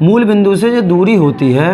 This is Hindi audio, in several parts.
मूल बिंदु से जो दूरी होती है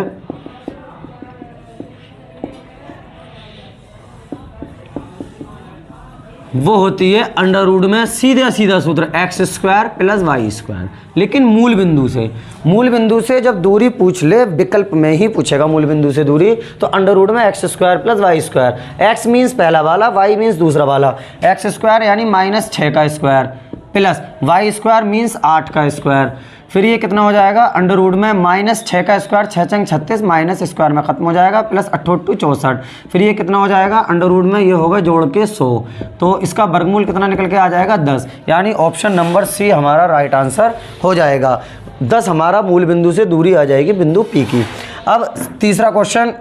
वो होती है अंडर रूट में सीधा सीधा सूत्र x square plus y square. लेकिन मूल बिंदु से जब दूरी पूछ ले, विकल्प में ही पूछेगा मूल बिंदु से दूरी, तो अंडर रूट में x square plus y square. X means पहला वाला, वाई मीन्स दूसरा वाला। एक्स स्क्वायर यानी -6 का square plus y square means 8 का स्क्वायर। फिर ये कितना हो जाएगा अंडर रूट में -6 का स्क्वायर, 6 चंग 36, माइनस स्क्वायर में खत्म हो जाएगा, प्लस 8 64। फिर ये कितना हो जाएगा अंडर रूट में, ये होगा जोड़ के 100। तो इसका वर्गमूल कितना निकल के आ जाएगा 10, यानी ऑप्शन नंबर सी हमारा राइट आंसर हो जाएगा। 10 हमारा मूल बिंदु से दूरी आ जाएगी बिंदु पी की। अब तीसरा क्वेश्चन,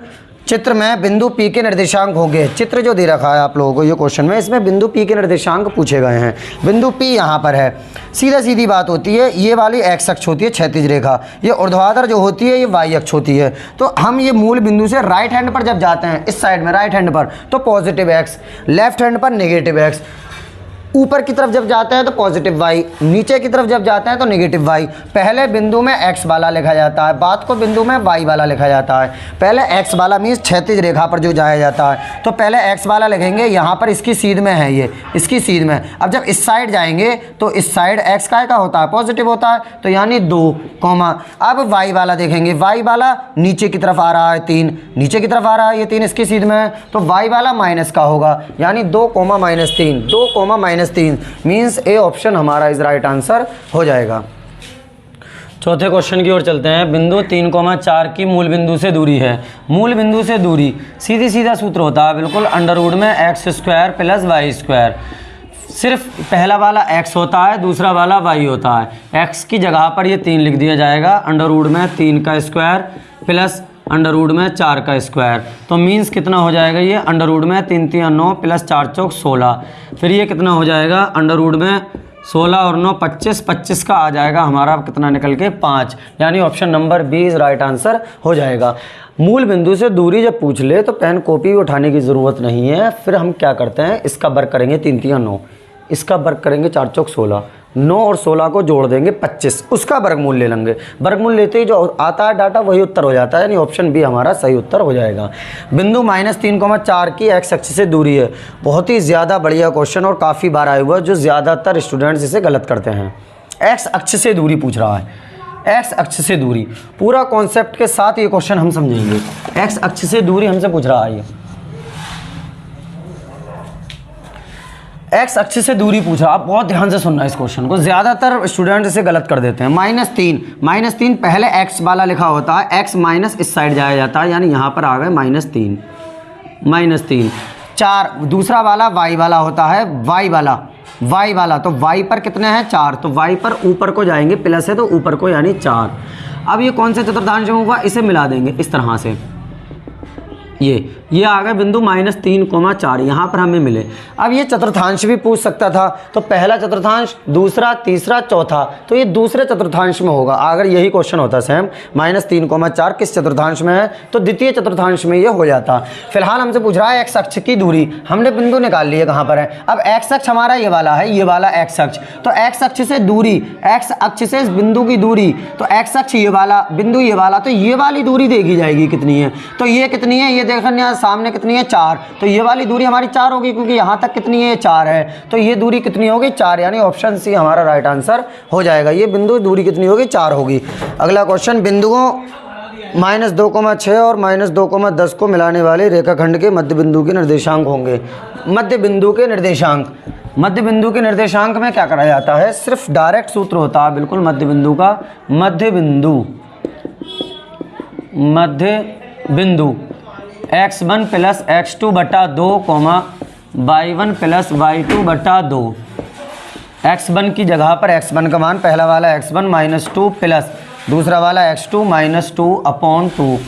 चित्र में बिंदु पी के निर्देशांक होंगे। चित्र जो दे रखा है आप लोगों को ये क्वेश्चन में, इसमें बिंदु पी के निर्देशांक पूछे गए हैं। बिंदु पी यहाँ पर है, सीधा सीधी बात होती है, ये वाली एक्स अक्ष होती है क्षैतिज रेखा, ये ऊर्ध्वाधर जो होती है ये वाई अक्ष होती है। तो हम ये मूल बिंदु से राइट हैंड पर जब जाते हैं, इस साइड में राइट हैंड पर तो पॉजिटिव एक्स, लेफ्ट हैंड पर नेगेटिव एक्स, ऊपर की तरफ जब जाते हैं तो पॉजिटिव वाई, नीचे की तरफ जब जाते हैं तो नेगेटिव वाई। पहले बिंदु में एक्स वाला लिखा जाता है, बाद को बिंदु में वाई वाला लिखा जाता है। पहले एक्स वाला मीन्स क्षैतिज रेखा पर जो जाया जाता है, तो पहले एक्स वाला लिखेंगे, यहाँ पर इसकी सीध में है, ये इसकी सीध में। अब जब इस साइड जाएंगे तो इस साइड एक्स का होता है, पॉजिटिव होता है, तो यानी 2 कॉमा। अब वाई वाला देखेंगे, वाई वाला नीचे की तरफ आ रहा है 3, नीचे की तरफ आ रहा है ये 3 इसकी सीध में है, तो वाई वाला माइनस का होगा, यानी 2 -3, 2 -3 मीन्स ए ऑप्शन हमारा इस राइट आंसर हो जाएगा। चौथे क्वेश्चन की ओर चलते हैं। बिंदु 3,4 की मूल बिंदु से दूरी है। मूल बिंदु से दूरी सीधी सीधा सूत्र होता है बिल्कुल, अंडर रूट में x square plus y square. सिर्फ पहला वाला x होता है, दूसरा वाला y होता है। x की जगह पर ये 3 लिख दिया जाएगा, अंडर रूट में 3 का स्क्वायर प्लस अंडर रूट में 4 का स्क्वायर। तो मीन्स कितना हो जाएगा ये अंडर रूट में 3 3 9 प्लस 4 चौक 16। फिर ये कितना हो जाएगा अंडर रूट में 16 और 9 25, 25 का आ जाएगा हमारा कितना निकल के 5, यानी option number B is right answer हो जाएगा। मूल बिंदु से दूरी जब पूछ ले तो पेन कॉपी उठाने की ज़रूरत नहीं है। फिर हम क्या करते हैं, इसका वर्ग करेंगे 3 3 9, इसका वर्ग करेंगे 4 चौक 16, 9 और 16 को जोड़ देंगे 25, उसका वर्गमूल ले लेंगे। वर्गमूल लेते ही जो आता है डाटा वही उत्तर हो जाता है, यानी ऑप्शन बी हमारा सही उत्तर हो जाएगा। बिंदु -3,4 की एक्स अक्ष से दूरी है। बहुत ही ज़्यादा बढ़िया क्वेश्चन और काफ़ी बार आया हुआ है, जो ज़्यादातर स्टूडेंट्स इसे गलत करते हैं। एक्स अक्ष से दूरी पूछ रहा है, एक्स अक्ष से दूरी, पूरा कॉन्सेप्ट के साथ ये क्वेश्चन हम समझेंगे। एक्स अक्ष से दूरी हमसे पूछ रहा है, एक्स अक्ष से दूरी पूछ रहा। आप बहुत ध्यान से सुनना इस क्वेश्चन को, ज़्यादातर स्टूडेंट इसे गलत कर देते हैं। -3 पहले एक्स वाला लिखा होता है, एक्स माइनस इस साइड जाया जाता है, यानी यहाँ पर आ गए -3। 4 दूसरा वाला वाई वाला होता है, वाई वाला तो वाई पर कितने हैं 4, तो वाई पर ऊपर को जाएंगे, प्लस है तो ऊपर को यानी 4। अब ये कौन से चतुर्थांश में होगा, इसे मिला देंगे इस तरह से, ये आ गए बिंदु -3,4 यहाँ पर हमें मिले। अब ये चतुर्थांश भी पूछ सकता था, तो पहला चतुर्थांश, दूसरा, तीसरा, चौथा, तो ये दूसरे चतुर्थांश में होगा। अगर यही क्वेश्चन होता सेम -3,4 किस चतुर्थांश में है, तो द्वितीय चतुर्थांश में ये हो जाता। फिलहाल हमसे पूछ रहा है एक्स अक्ष की दूरी, हमने बिंदु निकाल लिए कहाँ पर है। अब एक्स अक्ष हमारा ये वाला है, ये वाला एक्स अक्ष, तो एक्स अक्ष से दूरी, एक्स अक्ष से इस बिंदु की दूरी, तो एक्स अक्ष ये वाला, बिंदु ये वाला, तो ये वाली दूरी देखी जाएगी कितनी है, तो ये कितनी है, ये देखने सामने कितनी है 4, तो ये वाली दूरी हमारी 4 होगी, क्योंकि यहाँ तक कितनी है 4 है, तो ये दूरी कितनी होगी 4, यानी ऑप्शन सी हमारा राइट आंसर हो जाएगा। ये बिंदु दूरी कितनी होगी 4 होगी। अगला क्वेश्चन, बिंदुओं -2,6 और -2,10 को मिलाने वाले रेखाखंड के मध्य बिंदु के निर्देशांक होंगे। मध्य बिंदु के निर्देशांक में क्या करा जाता है, सिर्फ डायरेक्ट सूत्र होता है बिल्कुल मध्य बिंदु का। मध्य बिंदु x1 + x2 बटा 2, y1 + y2 बटा 2। x1 की जगह पर x1 का मान, पहला वाला x1 -2 प्लस दूसरा वाला x2 -2/2,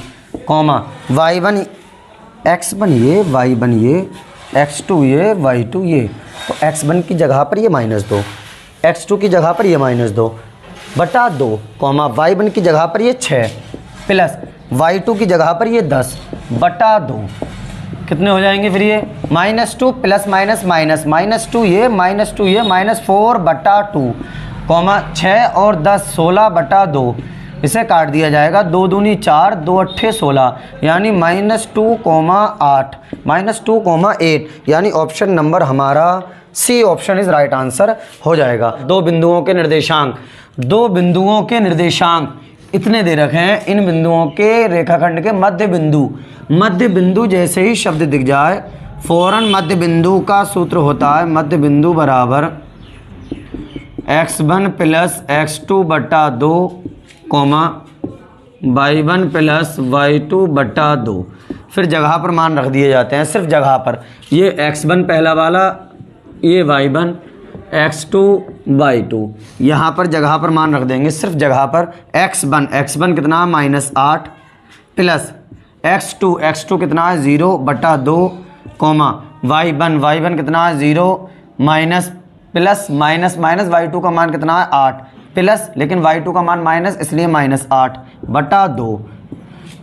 y1 x1 ये, y1 ये, x2 ये, y2 ये, तो x1 की जगह पर ये -2, x2 की जगह पर ये -2 बटा 2, y1 की जगह पर ये 6 प्लस y2 की जगह पर ये 10 बटा 2। कितने हो जाएंगे फिर ये, -2 प्लस माइनस माइनस, -2 ये, -4 बटा 2, 6 और 10 16 बटा 2, इसे काट दिया जाएगा, 2 दूनी 4, 2 अट्ठे 16, यानी -2,8 -2,8, यानी ऑप्शन नंबर हमारा C option is right answer हो जाएगा। दो बिंदुओं के निर्देशांक इतने दे रखे हैं, इन बिंदुओं के रेखाखंड के मध्य बिंदु जैसे ही शब्द दिख जाए फौरन मध्य बिंदु का सूत्र होता है मध्य बिंदु बराबर x1 + x2 बटा 2, y1 + y2 बटा 2। फिर जगह पर मान रख दिए जाते हैं, सिर्फ जगह पर। ये x1 पहला वाला, ये y1, x2 y2, यहाँ पर जगह पर मान रख देंगे, सिर्फ जगह पर। x1 कितना है -8 प्लस x2 कितना है 0 बटा 2, y1 कितना है 0 माइनस प्लस माइनस y2 का मान कितना है 8 प्लस, लेकिन y2 का मान माइनस इसलिए -8 बटा 2,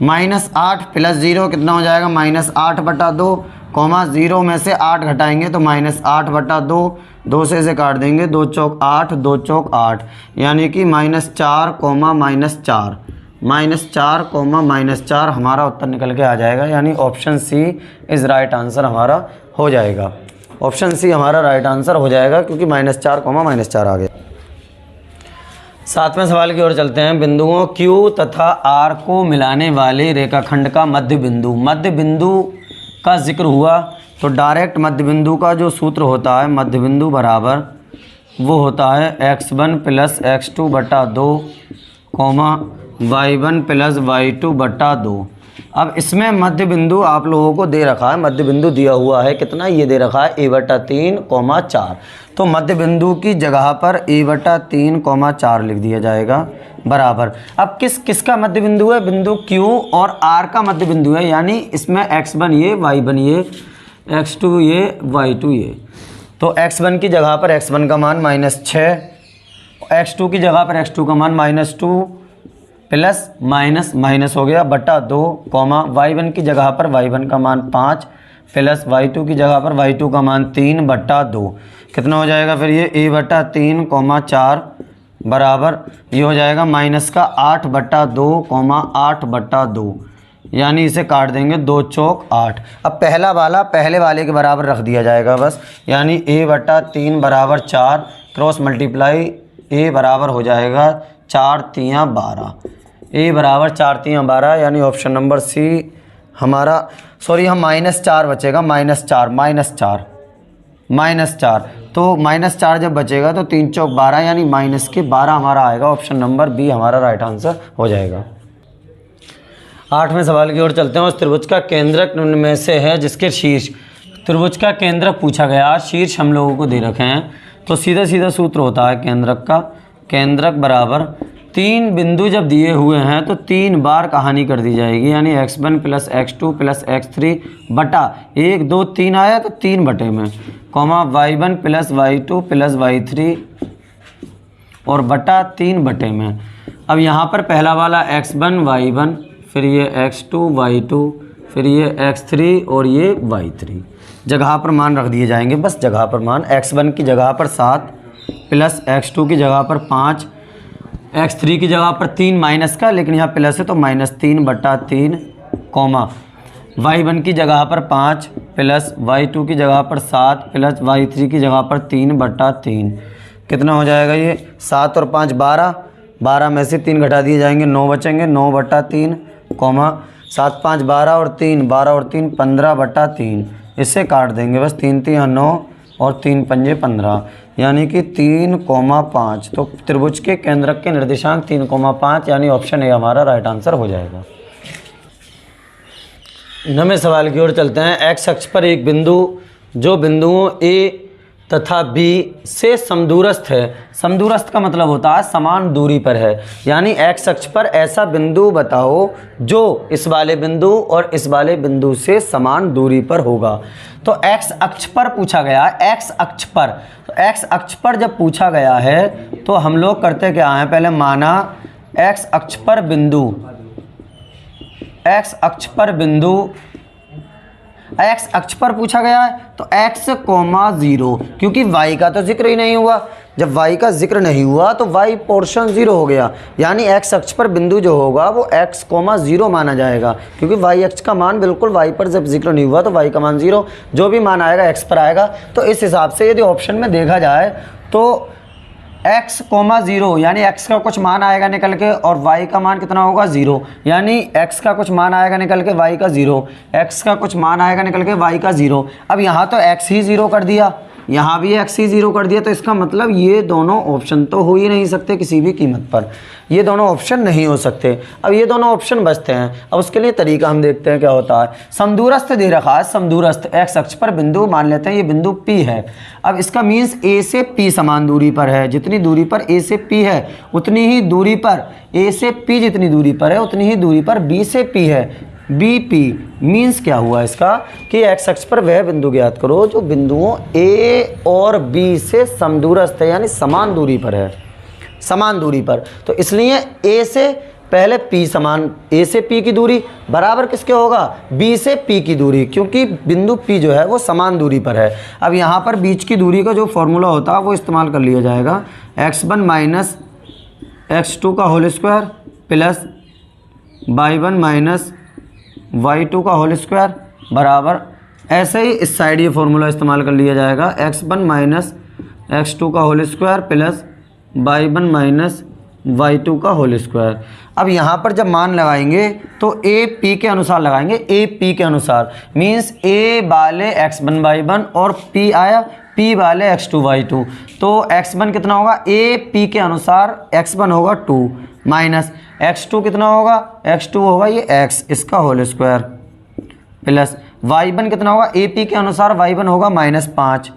-8 प्लस 0 कितना हो जाएगा -8 बटा 2, 0 में से 8 घटाएंगे तो -8 बटा 2, 2 से इसे काट देंगे, 2 चौक 8, 2 चौक 8, यानी कि -4, -4 हमारा उत्तर निकल के आ जाएगा, यानी option C is right answer हमारा हो जाएगा। ऑप्शन सी हमारा राइट आंसर हो जाएगा क्योंकि -4 आ गया। 7वें सवाल की ओर चलते हैं। बिंदुओं Q तथा R को मिलाने वाले रेखाखंड का मध्य बिंदु का जिक्र हुआ तो डायरेक्ट मध्य बिंदु का जो सूत्र होता है मध्य बिंदु बराबर वो होता है x1 + x2 बटा 2, y1 + y2 बटा 2। अब इसमें मध्य बिंदु आप लोगों को दे रखा है, मध्य बिंदु दिया हुआ है कितना, ये दे रखा है a/3, 4। तो मध्य बिंदु की जगह पर a/3, 4 लिख दिया जाएगा बराबर। अब किसका मध्य बिंदु है, बिंदु Q और R का मध्य बिंदु है, यानी इसमें x1 ये, y1 ये, x2 ये, y2 ये। तो x1 की जगह पर x1 का मान -6, x2 की जगह पर x2 का मान -2 प्लस माइनस हो गया बटा 2, y1 की जगह पर y1 का मान 5 प्लस y2 की जगह पर y2 का मान 3 बटा 2। कितना हो जाएगा फिर ये a/3, 4 बराबर ये हो जाएगा -8 बटा 2, 8 बटा 2, यानी इसे काट देंगे, 2 चौक 8। अब पहला वाला पहले वाले के बराबर रख दिया जाएगा बस, यानी a/3 बराबर 4, क्रॉस मल्टीप्लाई a बराबर हो जाएगा 4 3 12, a बराबर 4 3 12, यानी ऑप्शन नंबर सी हमारा, सॉरी हम -4 बचेगा, -4 तो -4 जब बचेगा तो 3 चौक 12, यानी -12 हमारा आएगा, ऑप्शन नंबर बी हमारा राइट आंसर हो जाएगा। 8वें सवाल की ओर चलते हैं। उस त्रिभुज का केंद्रक निम्न में से है जिसके शीर्ष, त्रिभुज का केंद्रक पूछा गया, शीर्ष हम लोगों को दे रखे हैं, तो सीधा सूत्र होता है केंद्रक का, केंद्रक बराबर 3 बिंदु जब दिए हुए हैं तो 3 बार कहानी कर दी जाएगी, यानी x1 + x2 + x3 बटा 1 2 3 आया तो 3 बटे में, y1 + y2 + y3 और बटा 3 बटे में। अब यहाँ पर पहला वाला x1 y1, फिर ये x2 y2, फिर ये x3 और ये y3, जगह पर मान रख दिए जाएंगे, बस जगह पर मान। x1 की जगह पर 7 प्लस x2 की जगह पर 5, x3 की जगह पर 3 माइनस का, लेकिन यहाँ प्लस है तो -3 बटा 3, y1 की जगह पर 5 प्लस y2 की जगह पर 7 प्लस y3 की जगह पर 3 बटा 3। कितना हो जाएगा ये, 7 और 5 12 में से 3 घटा दिए जाएंगे, 9 बचेंगे, 9 बटा 3, 7 5 12 और 3 15 बटा 3, इससे काट देंगे बस, 3 3 9 और 3 पंजे 15, यानी कि 3,5। तो त्रिभुज के केंद्रक के निर्देशांक 3,5, यानी ऑप्शन ए हमारा राइट आंसर हो जाएगा। 9वें सवाल की ओर चलते हैं। एक्स अक्ष पर एक बिंदु जो बिंदुओं ए तथा बी से समदूरस्थ है, समदूरस्थ का मतलब होता है समान दूरी पर है, यानी एक्स अक्ष पर ऐसा बिंदु बताओ जो इस वाले बिंदु और इस वाले बिंदु से समान दूरी पर होगा। तो एक्स अक्ष पर पूछा गया, एक्स अक्ष पर, तो एक्स अक्ष पर जब पूछा गया है तो हम लोग करते क्या हैं, पहले माना एक्स अक्ष पर बिंदु, एक्स अक्ष पर बिंदु, एक्स अक्ष पर पूछा गया है तो x, 0, क्योंकि y का तो जिक्र ही नहीं हुआ, जब y का जिक्र नहीं हुआ तो y पोर्शन 0 हो गया, यानी x अक्ष पर बिंदु जो होगा वो x, 0 माना जाएगा, क्योंकि y अक्ष का मान बिल्कुल y पर जब जिक्र नहीं हुआ तो y का मान 0, जो भी मान आएगा x पर आएगा। तो इस हिसाब से यदि ऑप्शन में देखा जाए तो x, 0 यानी x का कुछ मान आएगा निकल के और y का मान कितना होगा 0, यानी x का कुछ मान आएगा निकल के y का 0, x का कुछ मान आएगा निकल के y का 0। अब यहाँ तो x ही 0 कर दिया, यहाँ भी x ही 0 कर दिया, तो इसका मतलब ये दोनों ऑप्शन तो हो ही नहीं सकते किसी भी कीमत पर, ये दोनों ऑप्शन नहीं हो सकते। अब ये दोनों ऑप्शन बचते हैं, अब उसके लिए तरीका हम देखते हैं क्या होता है। समदूरस्थ दे रखा है, समदूरस्थ x अक्ष पर बिंदु मान लेते हैं ये बिंदु P है। अब इसका मीन्स A से P समान दूरी पर है, जितनी दूरी पर A से P है उतनी ही दूरी पर A से P जितनी दूरी पर है उतनी ही दूरी पर B से P है। BP मीन्स क्या हुआ इसका कि x अक्ष पर वह बिंदु ज्ञात करो जो बिंदुओं A और B से समदूरस्थ है, यानी समान दूरी पर है, समान दूरी पर। तो इसलिए A से पहले P समान, A से P की दूरी बराबर किसके होगा, B से P की दूरी, क्योंकि बिंदु P जो है वो समान दूरी पर है। अब यहाँ पर बीच की दूरी का जो फॉर्मूला होता है वो इस्तेमाल कर लिया जाएगा, x1 माइनस x2 का whole square plus y1 minus y2 का होल स्क्वायर बराबर, ऐसे ही इस साइड ये फॉर्मूला इस्तेमाल कर लिया जाएगा, x1 माइनस x2 का whole square plus y1 minus y2 का होल स्क्वायर। अब यहाँ पर जब मान लगाएंगे तो a p के अनुसार लगाएंगे, a p के अनुसार मीन्स a वाले x1 y1 और p आया p वाले x2 y2, तो x1 कितना होगा, a p के अनुसार x1 होगा 2 माइनस x2 कितना होगा, x2 होगा ये x इसका होल स्क्वायर प्लस y1 कितना होगा, AP के अनुसार y1 होगा -5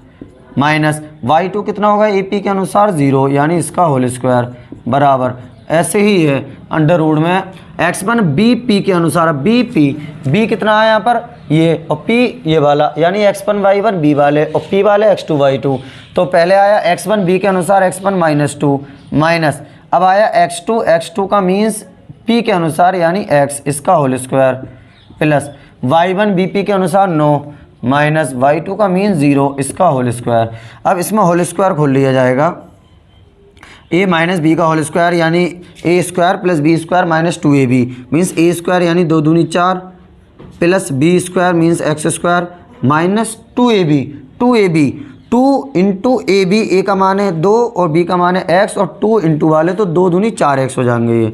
माइनस y2 कितना होगा, AP के अनुसार 0 यानी इसका होल स्क्वायर बराबर। ऐसे ही है अंडर रूट में x1 BP के अनुसार, B कितना है यहाँ पर ये, और P ये वाला, यानी x1 y1 B वाले और P वाले x2 y2। तो पहले आया x1 B के अनुसार x1 -2 माइनस, अब आया x2 का मीन्स P के अनुसार यानी x इसका whole square plus y1 BP के अनुसार 9 माइनस y2 का मीन्स 0 इसका होल स्क्वायर। अब इसमें होल स्क्वायर खोल लिया जाएगा, a माइनस बी का होल स्क्वायर यानी a square plus B square minus 2ab means a square यानी 2 दूनी 4 plus b square means x square minus 2ab 2 into A B, A का मान है 2 और बी का मान है x और 2 इंटू वाले तो 2 दूनी 4x हो जाएंगे ये,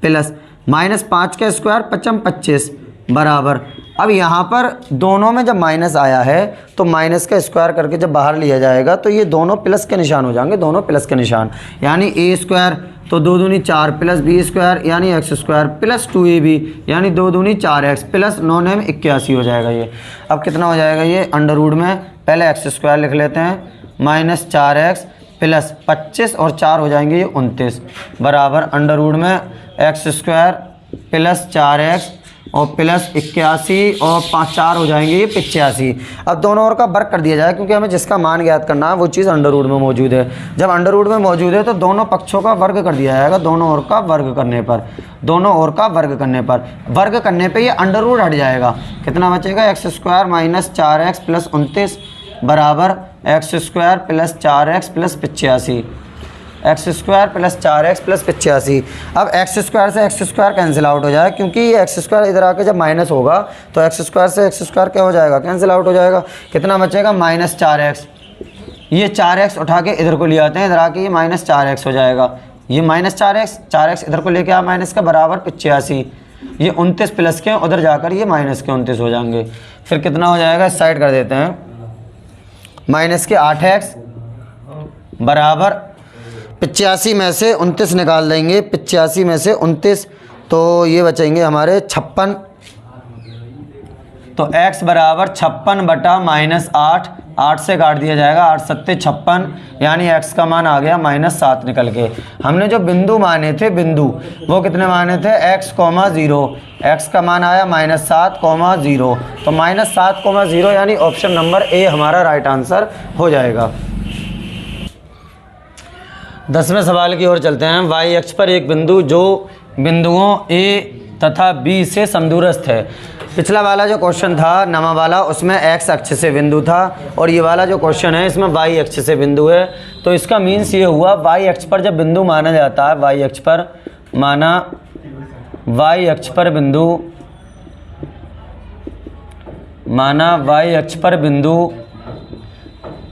प्लस माइनस 5 का स्क्वायर 25 बराबर। अब यहाँ पर दोनों में जब माइनस आया है तो माइनस का स्क्वायर करके जब बाहर लिया जाएगा तो ये दोनों प्लस के निशान हो जाएंगे, दोनों प्लस के निशान, यानी a स्क्वायर तो 2 दूनी 4 प्लस बी स्क्वायर यानी x स्क्वायर प्लस 2ab यानी 2 दूनी 4x प्लस 9 में 81 हो जाएगा ये। अब कितना हो जाएगा ये अंडर रूट में, पहले x स्क्वायर लिख लेते हैं माइनस 4x प्लस 25 और 4 हो जाएंगे ये 29 बराबर अंडर रूट में x स्क्वायर प्लस 4x और प्लस 81 और 4 हो जाएंगे ये 85। अब दोनों ओर का वर्ग कर दिया जाए, क्योंकि हमें जिसका मान ज्ञात करना है वो चीज़ अंडर रूट में मौजूद है। जब अंडर रूट में मौजूद है तो दोनों पक्षों का वर्ग कर दिया जाएगा, दोनों ओर का वर्ग करने पर, दोनों ओर का वर्ग करने पर, वर्ग करने पर ये अंडर रूट हट जाएगा। कितना बचेगा, x square minus 4x plus 29 बराबर x square plus 4x plus 85, x square plus 4x plus 85। अब एक्स स्क्वायर से एक्स स्क्वायर कैंसिल आउट हो जाए, क्योंकि ये एक्स स्क्वायर इधर आके जब माइनस होगा तो एक्स स्क्वायर से एक्स स्क्वायर क्या हो जाएगा, कैंसिल आउट हो जाएगा। कितना बचेगा, माइनस 4x, ये 4x उठा के इधर को ले आते हैं, इधर आके ये माइनस 4x हो जाएगा, ये माइनस 4x इधर को लेके आ माइनस का बराबर 85, ये 29 प्लस के उधर जाकर ये माइनस के 29 हो जाएंगे। फिर कितना हो जाएगा, इस साइड कर देते हैं, माइनस के 8x बराबर 85 में से 29 निकाल देंगे, 85 में से 29 तो ये बचेंगे हमारे 56, तो x बराबर 56 बटा माइनस 8, 8 से काट दिया जाएगा, 8 सत्ते 56 यानी x का मान आ गया -7 निकल के। हमने जो बिंदु माने थे, बिंदु वो कितने माने थे, x, 0, x का मान आया -7, 0, तो -7, 0 यानी ऑप्शन नंबर ए हमारा राइट आंसर हो जाएगा। 10वें सवाल की ओर चलते हैं। y अक्ष पर एक बिंदु जो बिंदुओं a तथा बी से समदूरस्थ है। पिछला वाला जो क्वेश्चन था नमा वाला, उसमें एक्स अक्ष से बिंदु था और ये वाला जो क्वेश्चन है इसमें वाई अक्ष से बिंदु है। तो इसका मीन्स ये हुआ वाई अक्ष पर जब बिंदु माना जाता है, वाई अक्ष पर माना, वाई अक्ष पर बिंदु माना, वाई अक्ष पर बिंदु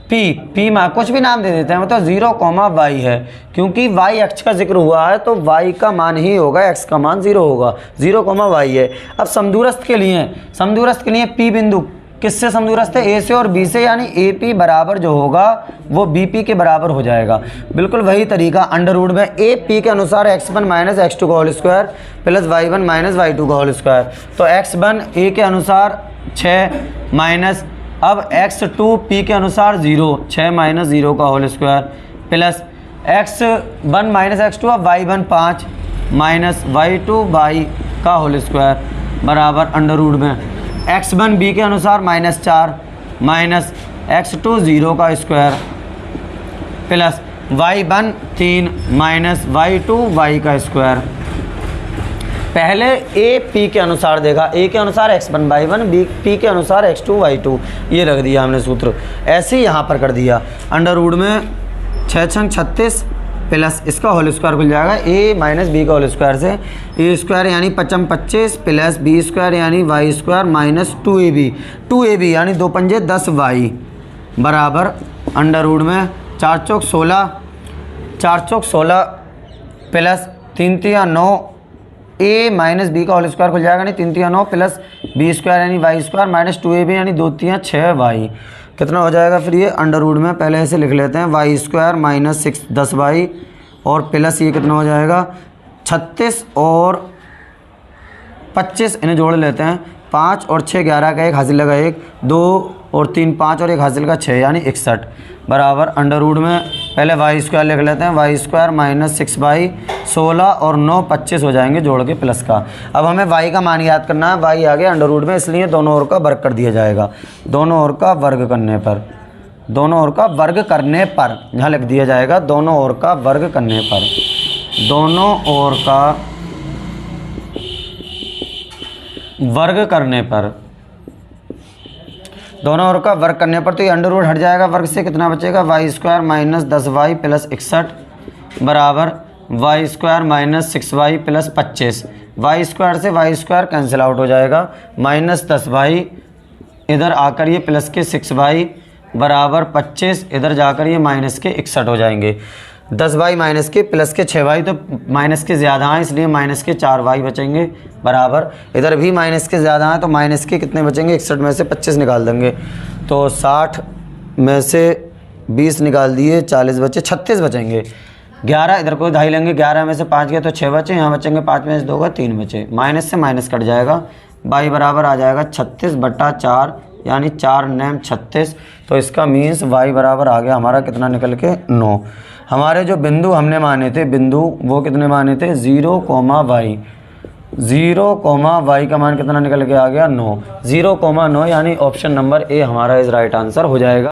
पी में कुछ भी नाम दे देते हैं, मतलब 0, y है, क्योंकि y अक्ष का जिक्र हुआ है तो y का मान ही होगा, x का मान 0 होगा, 0, y है। अब समदूरस्थ के लिए P बिंदु किससे समदूरस्थ है? A से और B से, यानी AP बराबर जो होगा वो BP के बराबर हो जाएगा। बिल्कुल वही तरीका अंडर रूट में AP के अनुसार x1 माइनस x2 का whole square plus y1 minus y2 का होल स्क्वायर। तो x1 A के अनुसार 6 माइनस, अब x2 P के अनुसार 0, 6 माइनस 0 का whole square plus x1 minus x2, अब y1 5 माइनस y2 y का होल स्क्वायर बराबर अंडर रूट में x1 B के अनुसार -4 माइनस x2 0 का square plus y1 3 minus y2 y का स्क्वायर। पहले ए पी के अनुसार देखा, ए के अनुसार x1 y1, बी पी के अनुसार x2 y2, ये रख दिया हमने सूत्र। ऐसे ही यहाँ पर कर दिया अंडर रूट में 6 छंग 36 प्लस इसका होल स्क्वायर खुल जाएगा a माइनस बी का होल स्क्वायर से, ए स्क्वायर यानी 5 25 प्लस बी स्क्वायर यानी वाई स्क्वायर माइनस 2ab यानी 2 पंजे 10y बराबर अंडर रूट में 4 चौक 16 प्लस 3 तिया 9 a माइनस बी का होल स्क्वायर खुल जाएगा यानी 3 तिया 9 प्लस बी स्क्वायर यानी वाई स्क्वायर माइनस 2ab यानी 2 तिया 6y। कितना हो जाएगा फिर ये अंडर रूट में? पहले ऐसे लिख लेते हैं, वाई स्क्वायर माइनस 10y और प्लस ये कितना हो जाएगा 36 और 25, इन्हें जोड़ लेते हैं, 5 और 6 11 का 1 हासिल लगा 1, 2 और 3 5 और 1 हासिल का 6 यानी 61 बराबर अंडर रूट में पहले वाई स्क्वायर लिख लेते हैं, वाई स्क्वायर माइनस 6y 16 और 9 25 हो जाएंगे जोड़ के प्लस का। अब हमें वाई का मान याद करना है, वाई आ गया अंडर रूट में, इसलिए दोनों ओर का वर्ग कर दिया जाएगा। दोनों ओर का वर्ग करने पर, दोनों ओर का वर्ग करने पर यहाँ लिख दिया जाएगा, दोनों ओर का वर्ग करने पर, दोनों ओर का वर्ग करने पर, दोनों ओर का वर्ग करने पर तो ये अंडर रूट हट जाएगा, वर्ग से कितना बचेगा Y square minus 10y plus 61 बराबर y square minus 6y plus 25। Y square से वाई स्क्वायर कैंसिल आउट हो जाएगा, माइनस 10y इधर आकर ये प्लस के 6y बराबर 25, इधर जाकर ये माइनस के 61 हो जाएंगे। 10y माइनस के प्लस के 6y तो माइनस के ज़्यादा हैं इसलिए माइनस के 4y बचेंगे बराबर, इधर भी माइनस के ज़्यादा हैं तो माइनस के कितने बचेंगे 61 में से 25 निकाल देंगे तो 60 में से 20 निकाल दिए 40 बचे, 36 बचेंगे। 11 इधर कोई ढाई लेंगे, 11 में से 5 गया तो 6 बचे, यहाँ बचेंगे 5 में से 2 का 3 बचे, माइनस से माइनस कट जाएगा, y बराबर आ जाएगा 36/4 यानी 4 9 36। तो इसका मीन्स y बराबर आ गया हमारा कितना निकल के 9। हमारे जो बिंदु हमने माने थे, बिंदु वो कितने माने थे 0, y 0, y का मान कितना निकल के आ गया 9, 0, 9 यानी ऑप्शन नंबर ए हमारा इस राइट आंसर हो जाएगा।